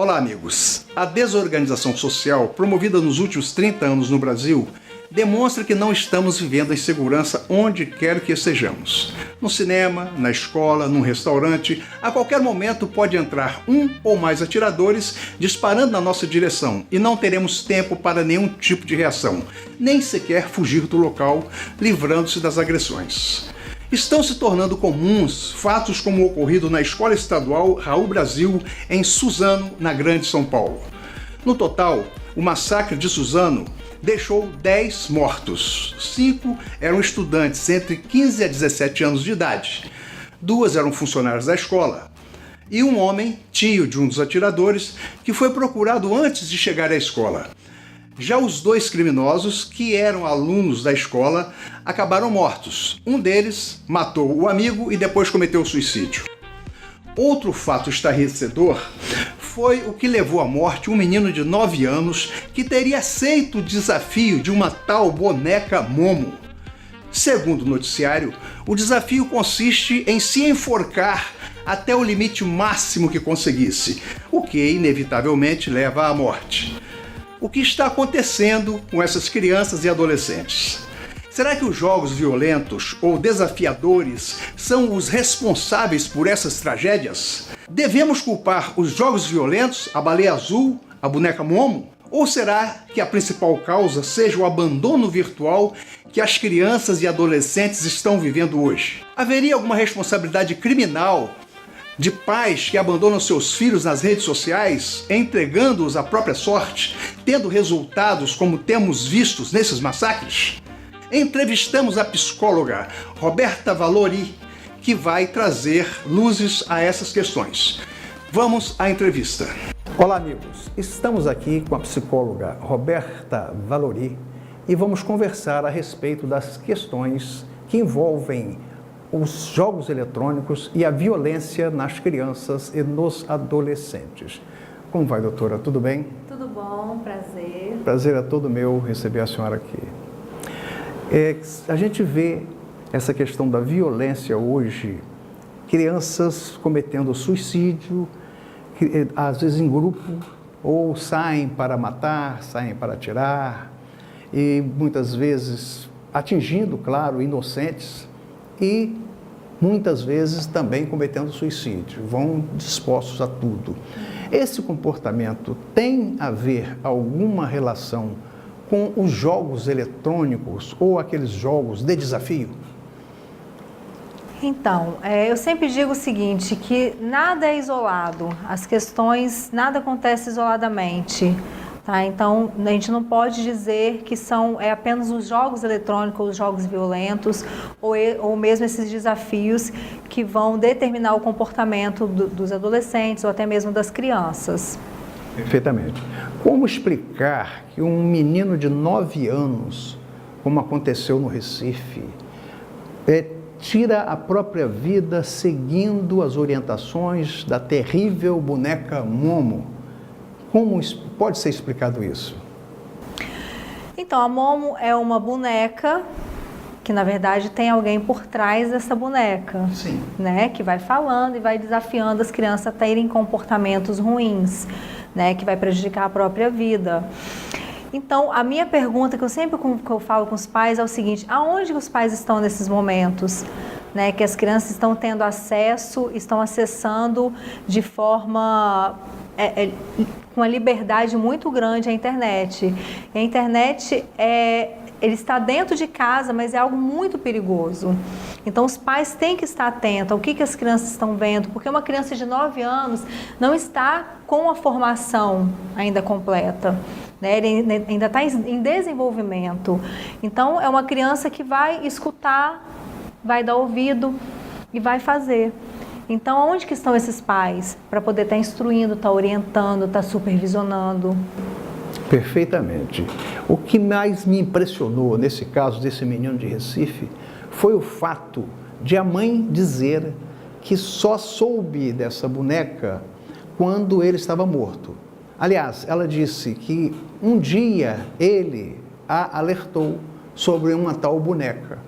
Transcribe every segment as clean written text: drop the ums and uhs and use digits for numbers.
Olá, amigos. A desorganização social promovida nos últimos 30 anos no Brasil demonstra que não estamos vivendo em segurança onde quer que estejamos. No cinema, na escola, num restaurante, a qualquer momento pode entrar um ou mais atiradores disparando na nossa direção e não teremos tempo para nenhum tipo de reação, nem sequer fugir do local, livrando-se das agressões. Estão se tornando comuns fatos como o ocorrido na Escola Estadual Raul Brasil, em Suzano, na Grande São Paulo. No total, o massacre de Suzano deixou 10 mortos. 5 eram estudantes entre 15 a 17 anos de idade. 2 eram funcionários da escola. E um homem, tio de um dos atiradores, que foi procurado antes de chegar à escola. Já os 2 criminosos, que eram alunos da escola, acabaram mortos. Um deles matou o amigo e depois cometeu suicídio. Outro fato estarrecedor foi o que levou à morte um menino de 9 anos que teria aceito o desafio de uma tal boneca Momo. Segundo o noticiário, o desafio consiste em se enforcar até o limite máximo que conseguisse, o que inevitavelmente leva à morte. O que está acontecendo com essas crianças e adolescentes? Será que os jogos violentos ou desafiadores são os responsáveis por essas tragédias? Devemos culpar os jogos violentos, a baleia azul, a boneca Momo? Ou será que a principal causa seja o abandono virtual que as crianças e adolescentes estão vivendo hoje? Haveria alguma responsabilidade criminal de pais que abandonam seus filhos nas redes sociais, entregando-os à própria sorte, tendo resultados como temos vistos nesses massacres? Entrevistamos a psicóloga Roberta Valori, que vai trazer luzes a essas questões. Vamos à entrevista. Olá, amigos. Estamos aqui com a psicóloga Roberta Valori e vamos conversar a respeito das questões que envolvem os jogos eletrônicos e a violência nas crianças e nos adolescentes. Como vai, doutora? Tudo bem? Tudo bom, prazer. Prazer é todo meu receber a senhora aqui. A gente vê essa questão da violência hoje, crianças cometendo suicídio, às vezes em grupo, ou saem para matar, saem para atirar, e muitas vezes atingindo, claro, inocentes, e muitas vezes também cometendo suicídio, vão dispostos a tudo. Esse comportamento tem a ver alguma relação com os jogos eletrônicos ou aqueles jogos de desafio? Então, eu sempre digo o seguinte, que nada é isolado, as questões, nada acontece isoladamente. Tá? Então, a gente não pode dizer que são apenas os jogos eletrônicos, os jogos violentos, ou mesmo esses desafios que vão determinar o comportamento dos adolescentes ou até mesmo das crianças. Perfeitamente. Como explicar que um menino de 9 anos, como aconteceu no Recife, tira a própria vida seguindo as orientações da terrível boneca Momo? Como pode ser explicado isso? Então, a Momo é uma boneca que, na verdade, tem alguém por trás dessa boneca. Sim. Né? Que vai falando e vai desafiando as crianças a terem comportamentos ruins, né? Que vai prejudicar a própria vida. Então, a minha pergunta que eu falo com os pais é o seguinte: aonde os pais estão nesses momentos? Né, que as crianças estão tendo acesso, estão acessando de forma com uma liberdade muito grande a internet. E a internet ele está dentro de casa, mas é algo muito perigoso. Então, os pais têm que estar atentos ao que as crianças estão vendo, porque uma criança de 9 anos não está com a formação ainda completa. Né? Ele ainda está em desenvolvimento. Então, é uma criança que vai escutar, vai dar ouvido e vai fazer. Então, onde que estão esses pais para poder estar instruindo, estar orientando, estar supervisionando? Perfeitamente. O que mais me impressionou nesse caso desse menino de Recife foi o fato de a mãe dizer que só soube dessa boneca quando ele estava morto. Aliás, ela disse que um dia ele a alertou sobre uma tal boneca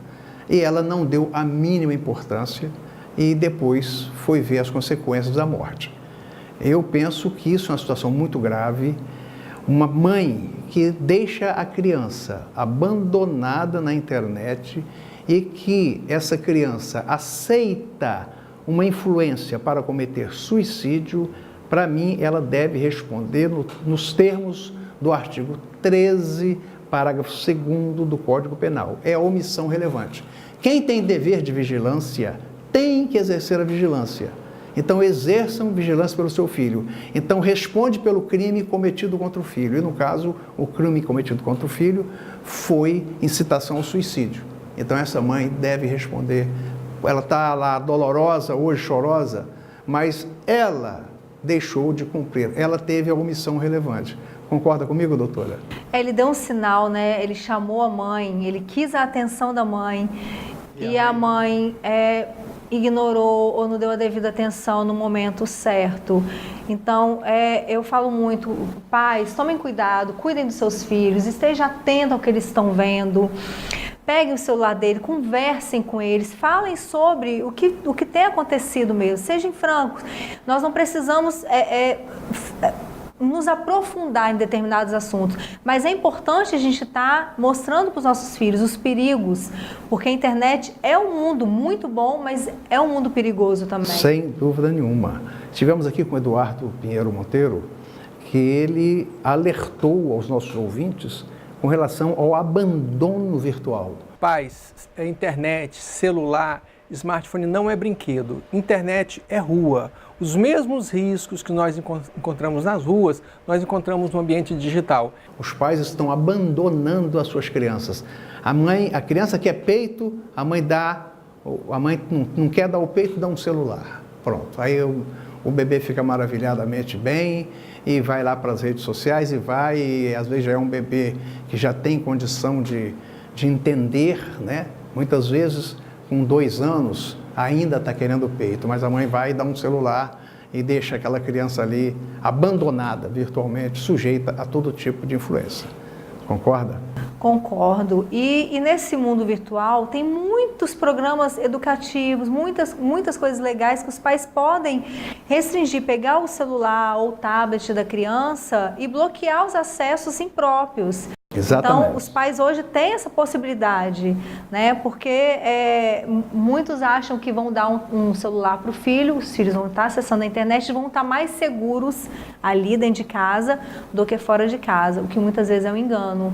e ela não deu a mínima importância e depois foi ver as consequências da morte. Eu penso que isso é uma situação muito grave. Uma mãe que deixa a criança abandonada na internet e que essa criança aceita uma influência para cometer suicídio, para mim, ela deve responder nos termos do artigo 13, parágrafo 2º do Código Penal. É a omissão relevante. Quem tem dever de vigilância tem que exercer a vigilância. Então, exerçam vigilância pelo seu filho. Então, responde pelo crime cometido contra o filho. E, no caso, o crime cometido contra o filho foi incitação ao suicídio. Então, essa mãe deve responder. Ela está lá dolorosa, hoje chorosa, mas ela deixou de cumprir. Ela teve a omissão relevante. Concorda comigo, doutora? Ele deu um sinal, né? Ele chamou a mãe, ele quis a atenção da mãe e a mãe ignorou ou não deu a devida atenção no momento certo. Então, eu falo muito, pais, tomem cuidado, cuidem dos seus filhos, estejam atentos ao que eles estão vendo. Peguem o celular dele, conversem com eles, falem sobre o que tem acontecido mesmo, sejam francos. Nós não precisamos nos aprofundar em determinados assuntos, mas é importante a gente estar mostrando para os nossos filhos os perigos, porque a internet é um mundo muito bom, mas é um mundo perigoso também. Sem dúvida nenhuma. Estivemos aqui com o Eduardo Pinheiro Monteiro, que ele alertou aos nossos ouvintes com relação ao abandono virtual. Pais, internet, celular, smartphone não é brinquedo. Internet é rua. Os mesmos riscos que nós encontramos nas ruas, nós encontramos no ambiente digital. Os pais estão abandonando as suas crianças. A criança quer peito, a mãe não quer dar o peito, dá um celular. Pronto. Aí o bebê fica maravilhadamente bem e vai lá para as redes sociais e às vezes já é um bebê que já tem condição de entender, né? Muitas vezes com 2 anos ainda está querendo peito, mas a mãe vai dar um celular e deixa aquela criança ali abandonada virtualmente, sujeita a todo tipo de influência. Concorda? Concordo. E nesse mundo virtual tem muitos programas educativos, muitas coisas legais que os pais podem restringir, pegar o celular ou o tablet da criança e bloquear os acessos impróprios. Exatamente. Então, os pais hoje têm essa possibilidade, né? Porque muitos acham que vão dar um celular para o filho, os filhos vão estar acessando a internet e vão estar mais seguros ali dentro de casa do que fora de casa, o que muitas vezes é um engano.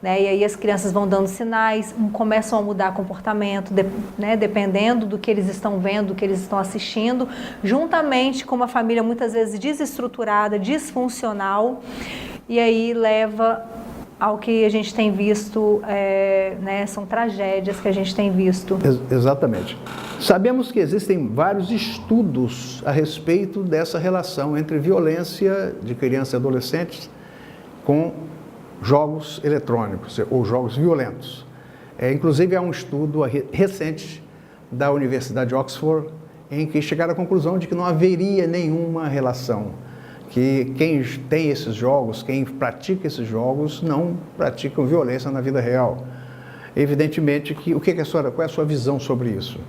Né? E aí as crianças vão dando sinais, começam a mudar comportamento, né? Dependendo do que eles estão vendo, do que eles estão assistindo, juntamente com uma família muitas vezes desestruturada, disfuncional, e aí leva ao que a gente tem visto, né, são tragédias que a gente tem visto. Exatamente. Sabemos que existem vários estudos a respeito dessa relação entre violência de crianças e adolescentes com jogos eletrônicos ou jogos violentos. Inclusive, há um estudo recente da Universidade de Oxford em que chegaram à conclusão de que não haveria nenhuma relação, que quem tem esses jogos, quem pratica esses jogos, não praticam violência na vida real. Evidentemente que qual é a sua visão sobre isso?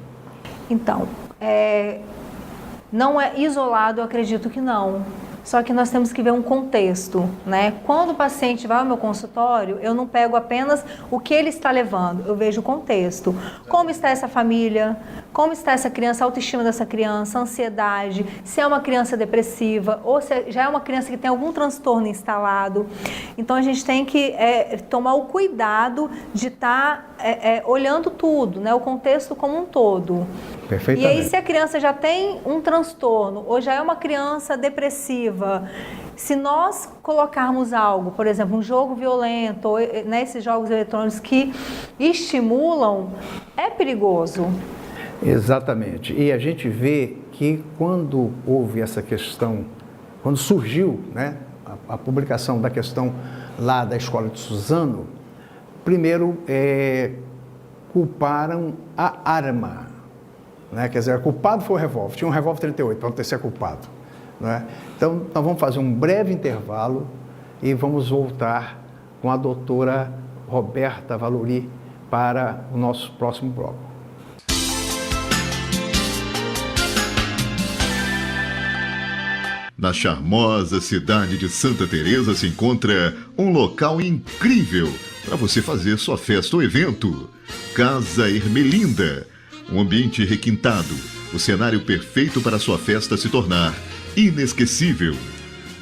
Então, não é isolado, eu acredito que não. Só que nós temos que ver um contexto, né? Quando o paciente vai ao meu consultório, eu não pego apenas o que ele está levando, eu vejo o contexto. Como está essa família, como está essa criança, a autoestima dessa criança, a ansiedade, se é uma criança depressiva ou se já é uma criança que tem algum transtorno instalado. Então, a gente tem que tomar o cuidado de estar olhando tudo, né? O contexto como um todo. Perfeitamente. E aí, se a criança já tem um transtorno ou já é uma criança depressiva, se nós colocarmos algo, por exemplo, um jogo violento, ou, né, esses jogos eletrônicos que estimulam, é perigoso. Exatamente. E a gente vê que quando houve essa questão, quando surgiu, né, a publicação da questão lá da escola de Suzano, primeiro culparam a arma, né? Quer dizer, o culpado foi o revólver, tinha um revólver 38 para não ter sido culpado. Né? Então, nós vamos fazer um breve intervalo e vamos voltar com a doutora Roberta Valori para o nosso próximo bloco. Na charmosa cidade de Santa Teresa se encontra um local incrível para você fazer sua festa ou evento. Casa Ermelinda, um ambiente requintado, o cenário perfeito para sua festa se tornar inesquecível.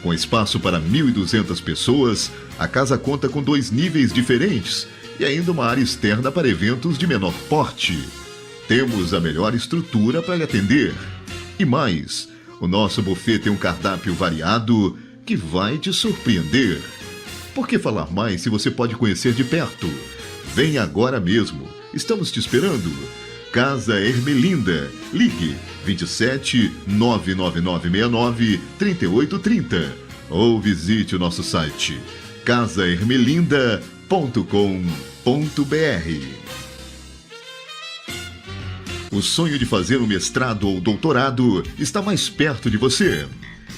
Com espaço para 1.200 pessoas, a casa conta com 2 níveis diferentes e ainda uma área externa para eventos de menor porte. Temos a melhor estrutura para lhe atender. E mais, o nosso buffet tem um cardápio variado que vai te surpreender. Por que falar mais se você pode conhecer de perto? Vem agora mesmo. Estamos te esperando. Casa Ermelinda. Ligue 27 99969 3830 ou visite o nosso site casaermelinda.com.br. O sonho de fazer um mestrado ou doutorado está mais perto de você.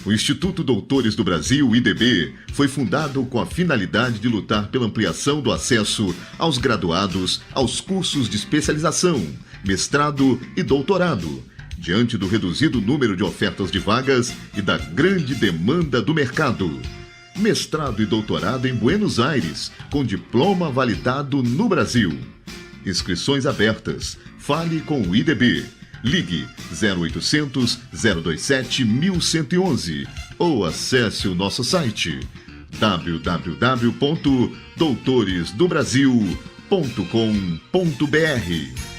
O Instituto Doutores do Brasil, IDB, foi fundado com a finalidade de lutar pela ampliação do acesso aos graduados aos cursos de especialização, mestrado e doutorado, diante do reduzido número de ofertas de vagas e da grande demanda do mercado. Mestrado e doutorado em Buenos Aires, com diploma validado no Brasil. Inscrições abertas. Fale com o IDB. Ligue 0800 027 1111 ou acesse o nosso site www.doutoresdobrasil.com.br.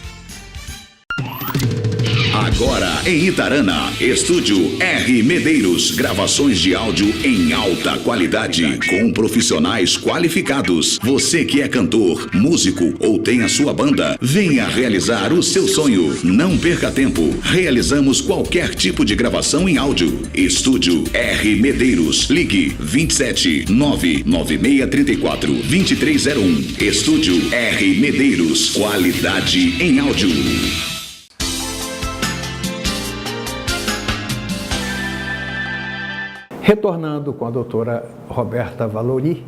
Agora em Itarana, Estúdio R. Medeiros, gravações de áudio em alta qualidade, com profissionais qualificados. Você que é cantor, músico ou tem a sua banda, venha realizar o seu sonho. Não perca tempo, realizamos qualquer tipo de gravação em áudio. Estúdio R. Medeiros, ligue 27 99634 2301. Estúdio R. Medeiros, qualidade em áudio. Retornando com a doutora Roberta Valori,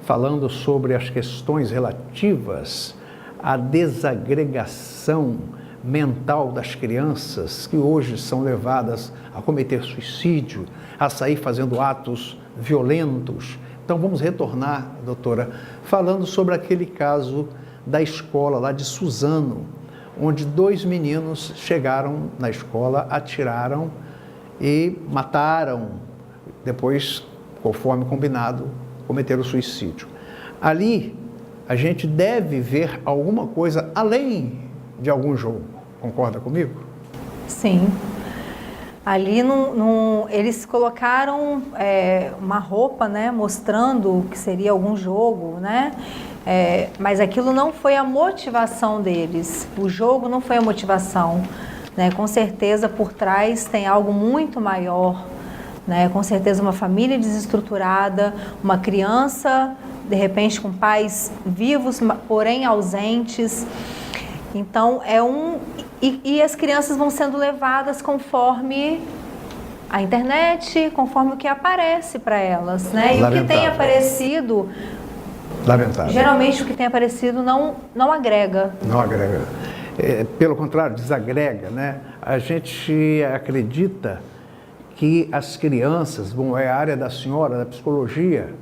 falando sobre as questões relativas à desagregação mental das crianças que hoje são levadas a cometer suicídio, a sair fazendo atos violentos. Então vamos retornar, doutora, falando sobre aquele caso da escola lá de Suzano, onde 2 meninos chegaram na escola, atiraram e mataram. Depois, conforme combinado, cometeram suicídio. Ali, a gente deve ver alguma coisa além de algum jogo. Concorda comigo? Sim. Ali eles colocaram uma roupa, né, mostrando que seria algum jogo, né? Mas aquilo não foi a motivação deles. O jogo não foi a motivação, né? Com certeza por trás tem algo muito maior. Né? Com certeza uma família desestruturada, uma criança, de repente, com pais vivos, porém ausentes. Então, E as crianças vão sendo levadas conforme a internet, conforme o que aparece para elas. Né? E o que tem aparecido... Lamentável. Geralmente, o que tem aparecido não agrega. Não agrega. Pelo contrário, desagrega. Né? A gente acredita que as crianças, bom, é a área da senhora, da psicologia,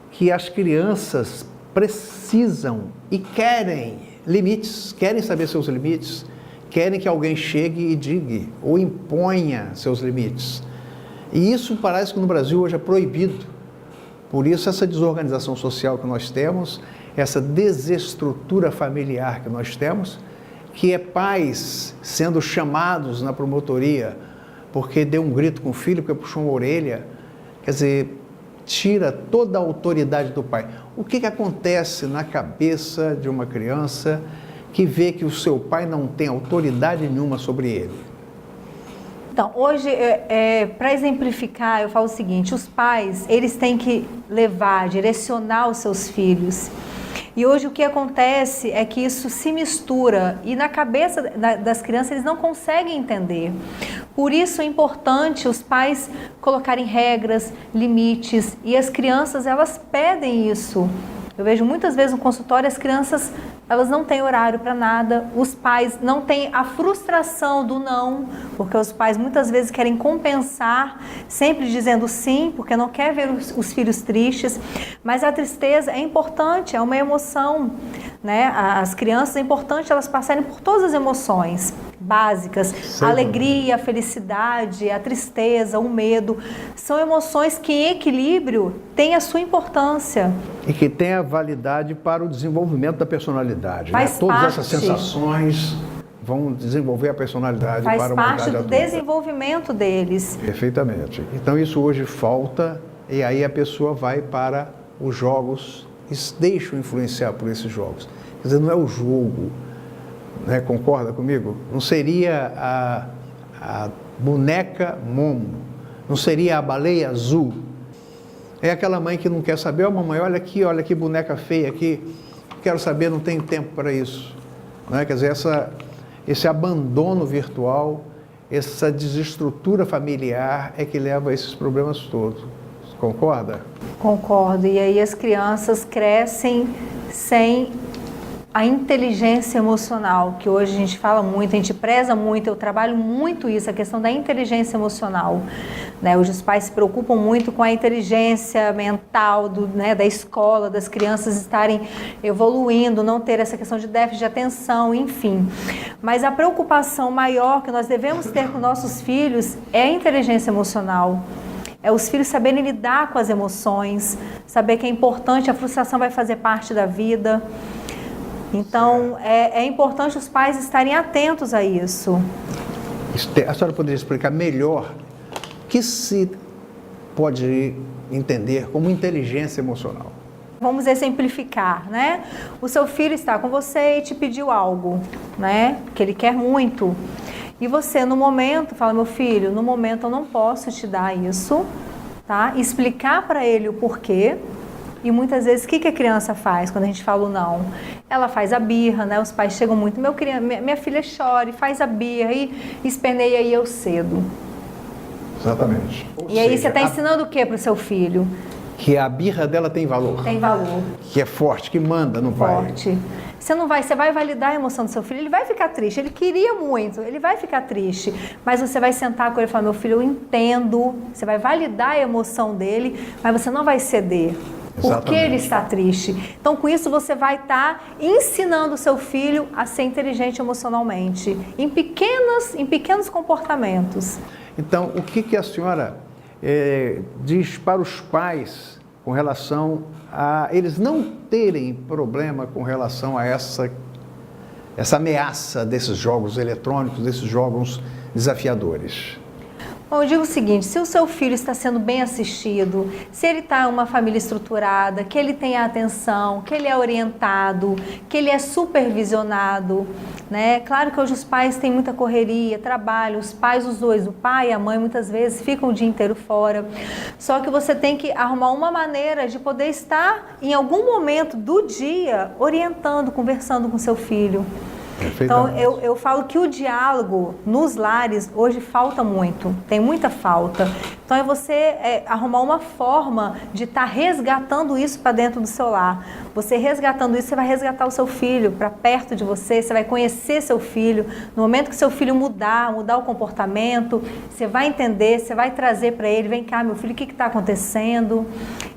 que as crianças precisam e querem limites, querem saber seus limites, querem que alguém chegue e diga ou imponha seus limites. E isso parece que no Brasil hoje é proibido. Por isso essa desorganização social que nós temos, essa desestrutura familiar que nós temos, que é pais sendo chamados na promotoria porque deu um grito com o filho, porque puxou uma orelha, quer dizer, tira toda a autoridade do pai. O que acontece na cabeça de uma criança que vê que o seu pai não tem autoridade nenhuma sobre ele? Então, hoje, para exemplificar, eu falo o seguinte, os pais, eles têm que levar, direcionar os seus filhos. E hoje o que acontece é que isso se mistura e na cabeça das crianças eles não conseguem entender. Por isso é importante os pais colocarem regras, limites, e as crianças elas pedem isso. Eu vejo muitas vezes no consultório as crianças elas não têm horário para nada, os pais não têm a frustração do não, porque os pais muitas vezes querem compensar, sempre dizendo sim, porque não quer ver os filhos tristes, mas a tristeza é importante, é uma emoção, né? As crianças, é importante elas passarem por todas as emoções básicas, a alegria, a felicidade, a tristeza, o medo, são emoções que em equilíbrio têm a sua importância. E que tem a validade para o desenvolvimento da personalidade. Faz Todas parte. essas sensações vão desenvolver a personalidade Faz para uma parte idade do adulta. desenvolvimento deles. Perfeitamente. Então isso hoje falta e aí a pessoa vai para os jogos e se deixa influenciar por esses jogos. Quer dizer, não é o jogo, né? Concorda comigo? Não seria a boneca Momo, não seria a baleia azul. É aquela mãe que não quer saber, mamãe, olha que boneca feia aqui, quero saber, não tenho tempo para isso. Não é? Quer dizer, esse abandono virtual, essa desestrutura familiar é que leva a esses problemas todos. Concorda? Concordo. E aí as crianças crescem sem a inteligência emocional, que hoje a gente fala muito, a gente preza muito, eu trabalho muito isso, a questão da inteligência emocional. Né? Hoje os pais se preocupam muito com a inteligência mental da escola, das crianças estarem evoluindo, não ter essa questão de déficit de atenção, enfim. Mas a preocupação maior que nós devemos ter com nossos filhos é a inteligência emocional. É os filhos saberem lidar com as emoções, saber que é importante, a frustração vai fazer parte da vida. Então, é importante os pais estarem atentos a isso. A senhora poderia explicar melhor o que se pode entender como inteligência emocional? Vamos exemplificar, né? O seu filho está com você e te pediu algo, né? Que ele quer muito. E você, no momento, fala, meu filho, no momento eu não posso te dar isso, tá? Explicar para ele o porquê. E muitas vezes, o que a criança faz quando a gente fala o não? Ela faz a birra, né? Os pais chegam muito, minha filha chora e faz a birra e esperneia e eu cedo. Exatamente. E aí você está ensinando o que para o seu filho? Que a birra dela tem valor. Tem valor. Que é forte, que manda, não vai. Forte. Você vai validar a emoção do seu filho, ele vai ficar triste, ele queria muito, ele vai ficar triste, mas você vai sentar com ele e falar, meu filho, eu entendo, você vai validar a emoção dele, mas você não vai ceder. Porque ele está triste. Então, com isso, você vai estar ensinando o seu filho a ser inteligente emocionalmente, em pequenos comportamentos. Então, o que a senhora diz para os pais com relação a eles não terem problema com relação a essa ameaça desses jogos eletrônicos, desses jogos desafiadores? Bom, eu digo o seguinte, se o seu filho está sendo bem assistido, se ele está em uma família estruturada, que ele tem atenção, que ele é orientado, que ele é supervisionado, né? Claro que hoje os pais têm muita correria, trabalho, os pais, os dois, o pai e a mãe, muitas vezes ficam o dia inteiro fora. Só que você tem que arrumar uma maneira de poder estar, em algum momento do dia, orientando, conversando com seu filho. Então, eu falo que o diálogo nos lares hoje falta muito, tem muita falta. Então, é você arrumar uma forma de estar resgatando isso para dentro do seu lar. Você resgatando isso, você vai resgatar o seu filho para perto de você, você vai conhecer seu filho. No momento que seu filho mudar o comportamento, você vai entender, você vai trazer para ele, vem cá, meu filho, o que está acontecendo?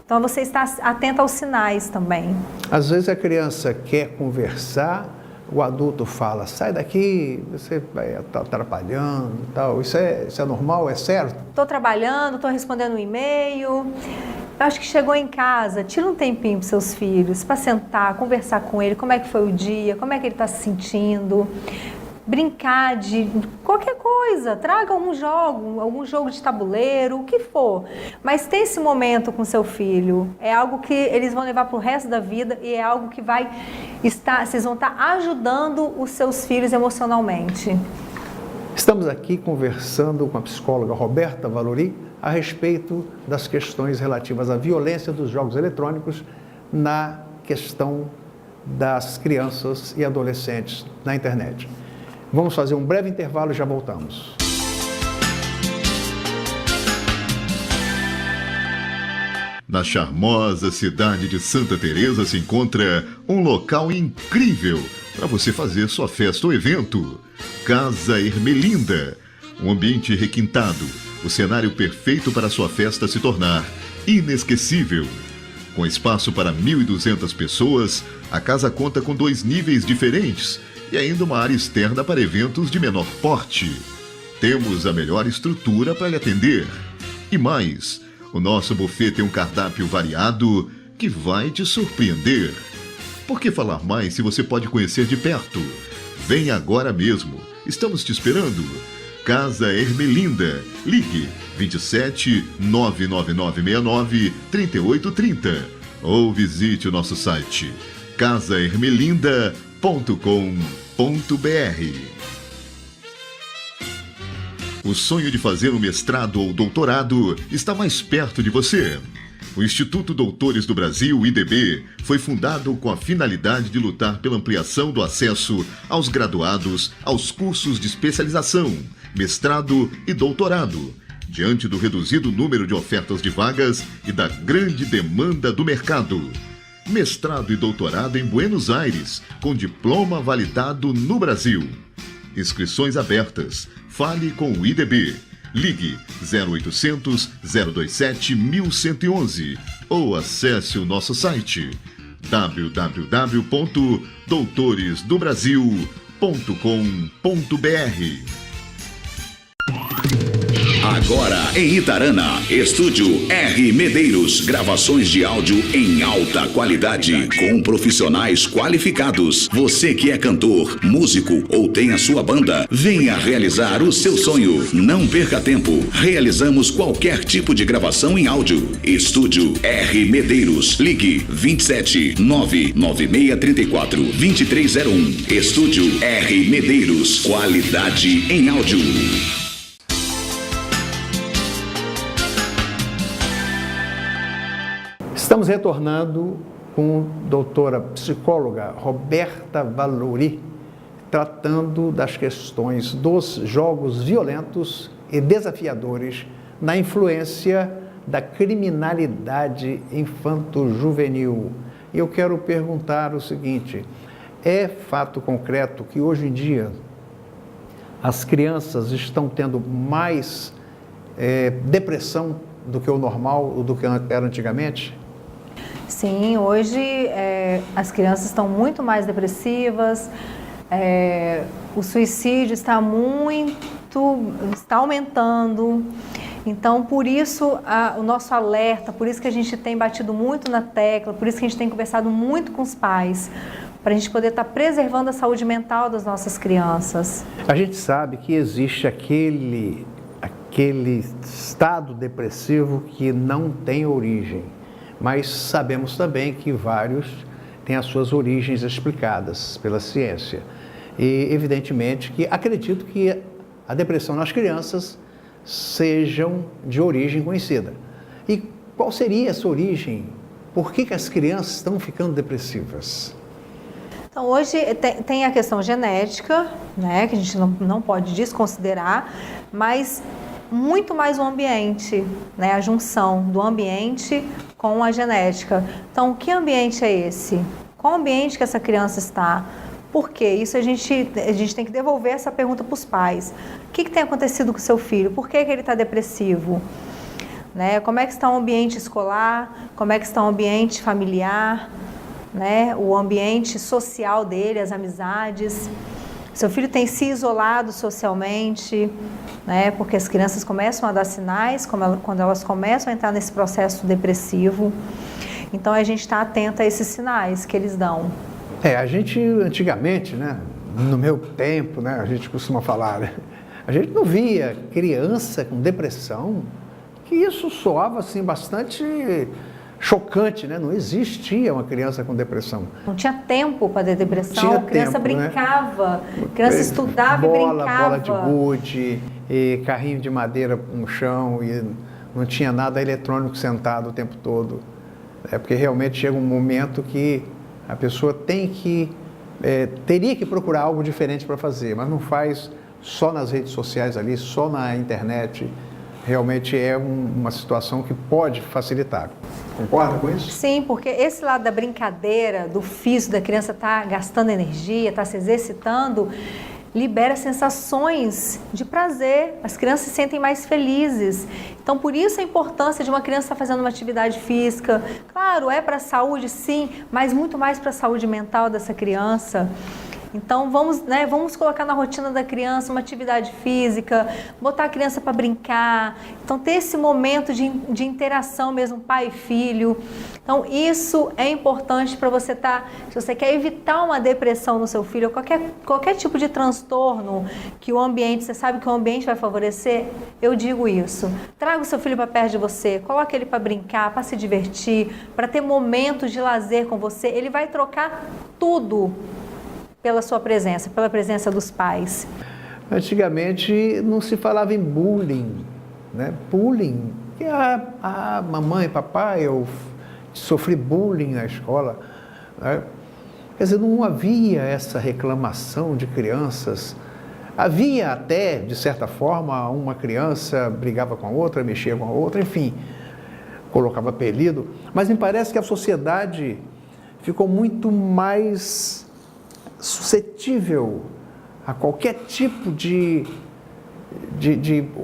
Então, você está atento aos sinais também. Às vezes a criança quer conversar, o adulto fala, sai daqui, você vai estar atrapalhando e tal. Isso é normal, é certo? Estou trabalhando, estou respondendo um e-mail. Eu acho que chegou em casa, tira um tempinho para seus filhos, para sentar, conversar com ele, como é que foi o dia, como é que ele está se sentindo. Brincar de qualquer coisa, traga algum jogo de tabuleiro, o que for. Mas ter esse momento com seu filho é algo que eles vão levar para o resto da vida e é algo que vocês vão estar ajudando os seus filhos emocionalmente. Estamos aqui conversando com a psicóloga Roberta Valori a respeito das questões relativas à violência dos jogos eletrônicos na questão das crianças e adolescentes na internet. Vamos fazer um breve intervalo e já voltamos. Na charmosa cidade de Santa Teresa se encontra um local incrível para você fazer sua festa ou evento. Casa Ermelinda, um ambiente requintado, o cenário perfeito para sua festa se tornar inesquecível. Com espaço para 1.200 pessoas, a casa conta com 2 níveis diferentes e ainda uma área externa para eventos de menor porte. Temos a melhor estrutura para lhe atender. E mais, o nosso buffet tem um cardápio variado que vai te surpreender. Por que falar mais se você pode conhecer de perto? Venha agora mesmo. Estamos te esperando. Casa Ermelinda. Ligue 27 99969 3830 ou visite o nosso site casaermelinda.com.br. O sonho de fazer um mestrado ou doutorado está mais perto de você. O Instituto Doutores do Brasil, IDB, foi fundado com a finalidade de lutar pela ampliação do acesso aos graduados aos cursos de especialização, mestrado e doutorado, diante do reduzido número de ofertas de vagas e da grande demanda do mercado. Mestrado e doutorado em Buenos Aires, com diploma validado no Brasil. Inscrições abertas. Fale com o IDB. Ligue 0800 027 1111 ou acesse o nosso site www.doutoresdobrasil.com.br. Agora em Itarana, estúdio R. Medeiros, gravações de áudio em alta qualidade, com profissionais qualificados. Você que é cantor, músico ou tem a sua banda, venha realizar o seu sonho. Não perca tempo, realizamos qualquer tipo de gravação em áudio. Estúdio R. Medeiros, ligue 27 99634 2301. Estúdio R. Medeiros, qualidade em áudio. Estamos retornando com a doutora psicóloga Roberta Valori, tratando das questões dos jogos violentos e desafiadores na influência da criminalidade infanto-juvenil. E eu quero perguntar o seguinte: é fato concreto que hoje em dia as crianças estão tendo mais depressão do que o normal, do que era antigamente? Sim, hoje as crianças estão muito mais depressivas, o suicídio está aumentando. Então, por isso o nosso alerta, por isso que a gente tem batido muito na tecla, por isso que a gente tem conversado muito com os pais, para a gente poder estar preservando a saúde mental das nossas crianças. A gente sabe que existe aquele estado depressivo que não tem origem, mas sabemos também que vários têm as suas origens explicadas pela ciência. E, evidentemente, que acredito que a depressão nas crianças sejam de origem conhecida. E qual seria essa origem? Por que as crianças estão ficando depressivas? Então, hoje tem a questão genética, né, que a gente não pode desconsiderar, mas muito mais o ambiente, né, a junção do ambiente com a genética. Então, que ambiente é esse? Qual ambiente que essa criança está? Por quê? Isso a gente tem que devolver essa pergunta para os pais. O que tem acontecido com o seu filho? Por que ele está depressivo? Né? Como é que está o ambiente escolar? Como é que está o ambiente familiar? Né? O ambiente social dele, as amizades. Seu filho tem se isolado socialmente, né? Porque as crianças começam a dar sinais quando elas começam a entrar nesse processo depressivo. Então, a gente está atento a esses sinais que eles dão. A gente antigamente, né, no meu tempo, né, a gente costuma falar, né, a gente não via criança com depressão, que isso soava assim bastante chocante, né? Não existia uma criança com depressão. Não tinha tempo para ter depressão, a criança brincava, a criança estudava e brincava. Bola de gude, e carrinho de madeira no chão, e não tinha nada eletrônico sentado o tempo todo. Porque realmente chega um momento que a pessoa teria que procurar algo diferente para fazer, mas não faz só nas redes sociais ali, só na internet. Realmente é uma situação que pode facilitar. Concorda com isso? Sim, porque esse lado da brincadeira, do físico, da criança estar gastando energia, estar se exercitando, libera sensações de prazer, as crianças se sentem mais felizes. Então, por isso a importância de uma criança estar fazendo uma atividade física. Claro, é para a saúde, sim, mas muito mais para a saúde mental dessa criança. Então, vamos colocar na rotina da criança uma atividade física, botar a criança para brincar. Então, ter esse momento de interação mesmo, pai e filho. Então, isso é importante para você se você quer evitar uma depressão no seu filho, ou qualquer tipo de transtorno que o ambiente, você sabe que o ambiente vai favorecer, eu digo isso. Traga o seu filho para perto de você, coloque ele para brincar, para se divertir, para ter momentos de lazer com você. Ele vai trocar tudo pela sua presença, pela presença dos pais. Antigamente não se falava em bullying, né? Bullying, que mamãe, papai, eu sofri bullying na escola, né? Quer dizer, não havia essa reclamação de crianças. Havia até, de certa forma, uma criança brigava com a outra, mexia com a outra, enfim, colocava apelido, mas me parece que a sociedade ficou muito mais suscetível a qualquer tipo de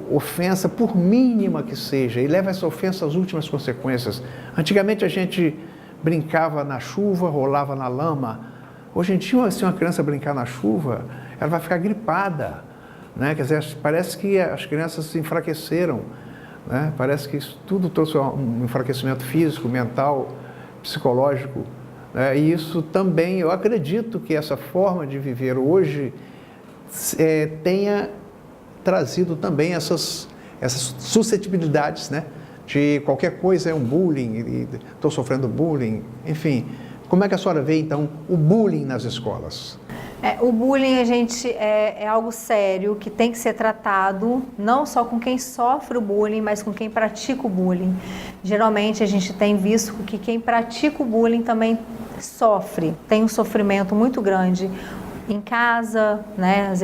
ofensa, por mínima que seja, e leva essa ofensa às últimas consequências. Antigamente a gente brincava na chuva, rolava na lama. Hoje em dia, se uma criança brincar na chuva, ela vai ficar gripada, né? Quer dizer, parece que as crianças se enfraqueceram, né? Parece que isso tudo trouxe um enfraquecimento físico, mental, psicológico. E isso também, eu acredito que essa forma de viver hoje tenha trazido também essas suscetibilidades, né? De qualquer coisa é um bullying, estou sofrendo bullying, enfim. Como é que a senhora vê, então, o bullying nas escolas? O bullying, é algo sério que tem que ser tratado, não só com quem sofre o bullying, mas com quem pratica o bullying. Geralmente, a gente tem visto que quem pratica o bullying também sofre, tem um sofrimento muito grande em casa, né? Às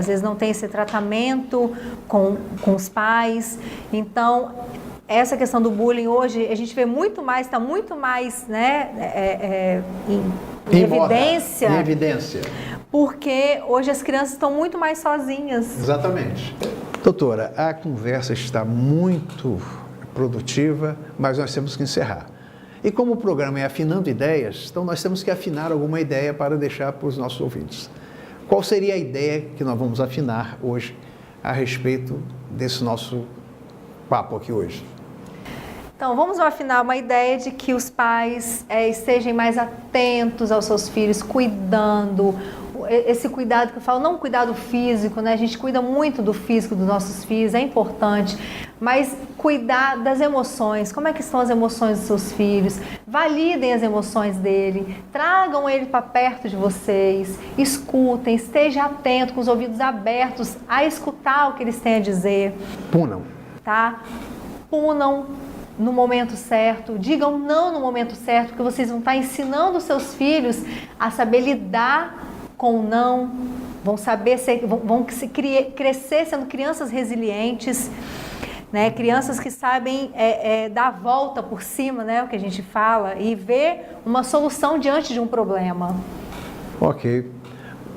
vezes não tem esse tratamento com os pais. Então, essa questão do bullying hoje, a gente vê muito mais, está muito mais, né, em evidência. Em evidência. Porque hoje as crianças estão muito mais sozinhas. Exatamente. Doutora, a conversa está muito produtiva, mas nós temos que encerrar. E como o programa é Afinando Ideias, então nós temos que afinar alguma ideia para deixar para os nossos ouvintes. Qual seria a ideia que nós vamos afinar hoje a respeito desse nosso papo aqui hoje? Então, vamos afinar uma ideia de que os pais estejam mais atentos aos seus filhos, cuidando. Esse cuidado que eu falo, não cuidado físico, né? A gente cuida muito do físico dos nossos filhos, é importante, mas cuidar das emoções. Como é que estão as emoções dos seus filhos? Validem as emoções dele, tragam ele para perto de vocês, escutem, esteja atento, com os ouvidos abertos a escutar o que eles têm a dizer. Punam. Tá? Punam no momento certo, digam não no momento certo, porque vocês vão estar ensinando os seus filhos a saber lidar com o não, vão crescer sendo crianças resilientes, né? Crianças que sabem dar a volta por cima, né? O que a gente fala, e ver uma solução diante de um problema. Ok.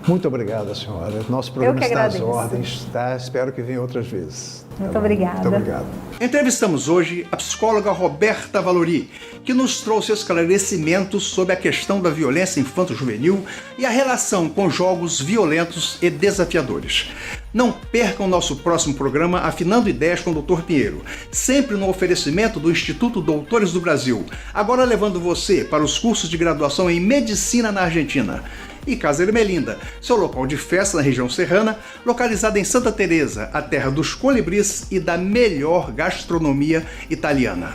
Muito obrigada, senhora. Nosso programa está às ordens, tá? Espero que venha outras vezes. Muito obrigada. Muito obrigado. Entrevistamos hoje a psicóloga Roberta Valori, que nos trouxe esclarecimentos sobre a questão da violência infanto-juvenil e a relação com jogos violentos e desafiadores. Não percam nosso próximo programa Afinando Ideias com o Dr. Pinheiro, sempre no oferecimento do Instituto Doutores do Brasil, agora levando você para os cursos de graduação em Medicina na Argentina. E Casa Ermelinda, seu local de festa na região serrana, localizada em Santa Teresa, a terra dos colibris e da melhor gastronomia italiana.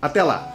Até lá!